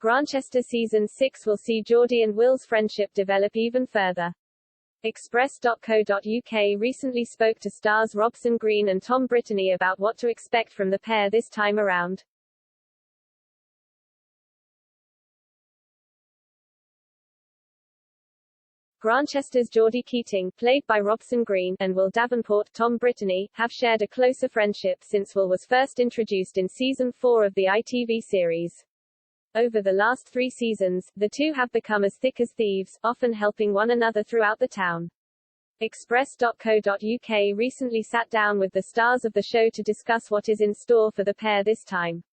Grantchester Season 6 will see Geordie and Will's friendship develop even further. Express.co.uk recently spoke to stars Robson Green and Tom Brittany about what to expect from the pair this time around. Grantchester's Geordie Keating, played by Robson Green, and Will Davenport, Tom Brittany, have shared a closer friendship since Will was first introduced in Season 4 of the ITV series. Over the last 3 seasons, the two have become as thick as thieves, often helping one another throughout the town. Express.co.uk recently sat down with the stars of the show to discuss what is in store for the pair this time.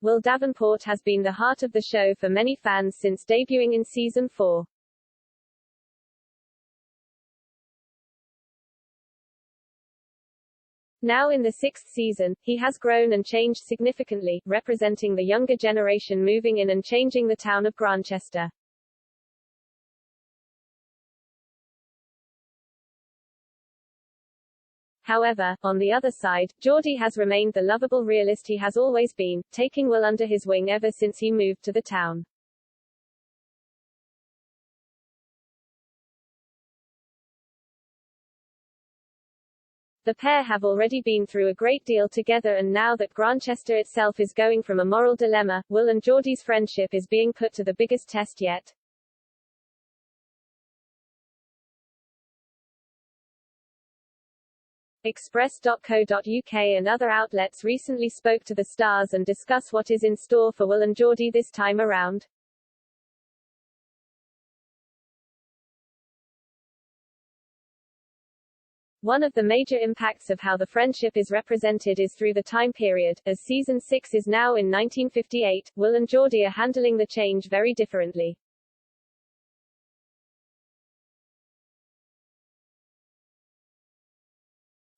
Will Davenport has been the heart of the show for many fans since debuting in Season 4. Now in the 6th season, he has grown and changed significantly, representing the younger generation moving in and changing the town of Grantchester. However, on the other side, Geordie has remained the lovable realist he has always been, taking Will under his wing ever since he moved to the town. The pair have already been through a great deal together, and now that Grantchester itself is going from a moral dilemma, Will and Geordie's friendship is being put to the biggest test yet. Express.co.uk and other outlets recently spoke to the stars and discuss what is in store for Will and Geordie this time around. One of the major impacts of how the friendship is represented is through the time period. As Season 6 is now in 1958, Will and Geordie are handling the change very differently.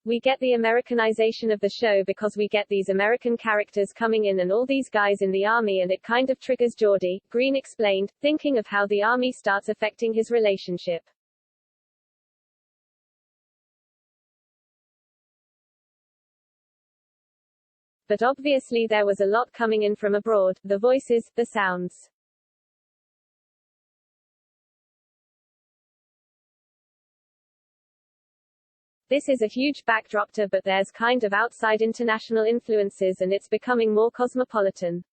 We get the Americanization of the show because we get these American characters coming in and all these guys in the army, and it kind of triggers Geordie, Green explained, thinking of how the army starts affecting his relationship. But obviously there was a lot coming in from abroad, the voices, the sounds. This is a huge backdrop to, but there's kind of outside international influences and it's becoming more cosmopolitan.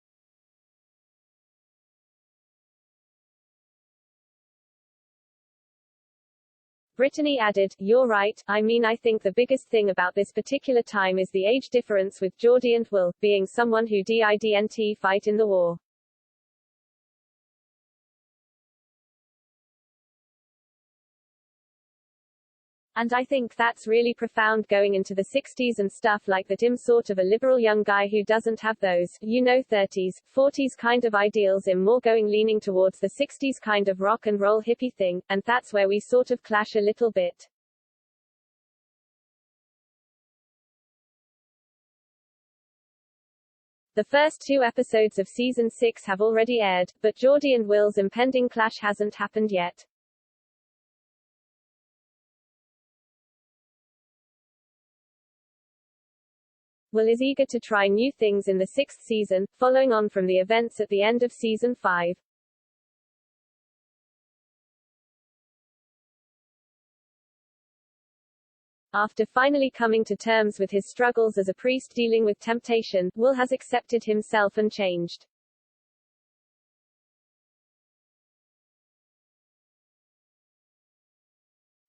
Brittany added, "You're right, I mean I think the biggest thing about this particular time is the age difference with Geordie and Will, being someone who didn't fight in the war. And I think that's really profound going into the 60s and stuff like that. I'm sort of a liberal young guy who doesn't have those, 30s, 40s kind of ideals. I'm more leaning towards the 60s kind of rock and roll hippie thing, and that's where we sort of clash a little bit." The first 2 episodes of Season 6 have already aired, but Geordie and Will's impending clash hasn't happened yet. Will is eager to try new things in the 6th season, following on from the events at the end of Season 5. After finally coming to terms with his struggles as a priest dealing with temptation, Will has accepted himself and changed.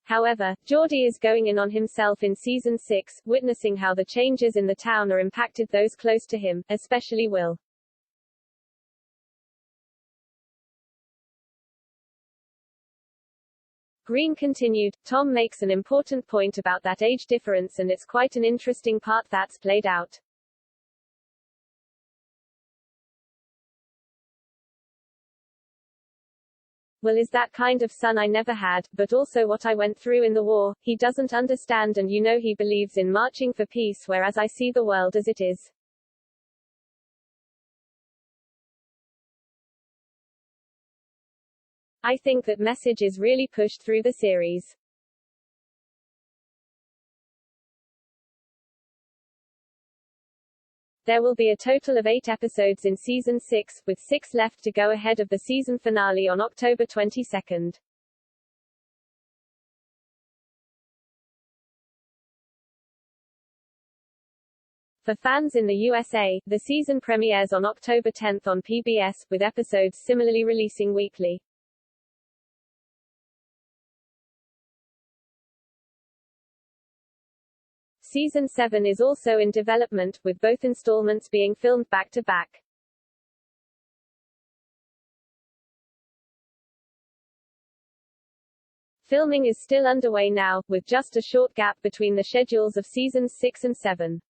However, Geordie is going in on himself in Season 6, witnessing how the changes in the town are impacted those close to him, especially Will. Green continued, "Tom makes an important point about that age difference and it's quite an interesting part that's played out. Will is that kind of son I never had, but also what I went through in the war, he doesn't understand, and he believes in marching for peace, whereas I see the world as it is. I think that message is really pushed through the series. There will be a total of 8 episodes in Season 6, with 6 left to go ahead of the season finale on October 22. For fans in the USA, the season premieres on October 10 on PBS, with episodes similarly releasing weekly. Season 7 is also in development, with both installments being filmed back-to-back. Filming is still underway now, with just a short gap between the schedules of Seasons 6 and 7.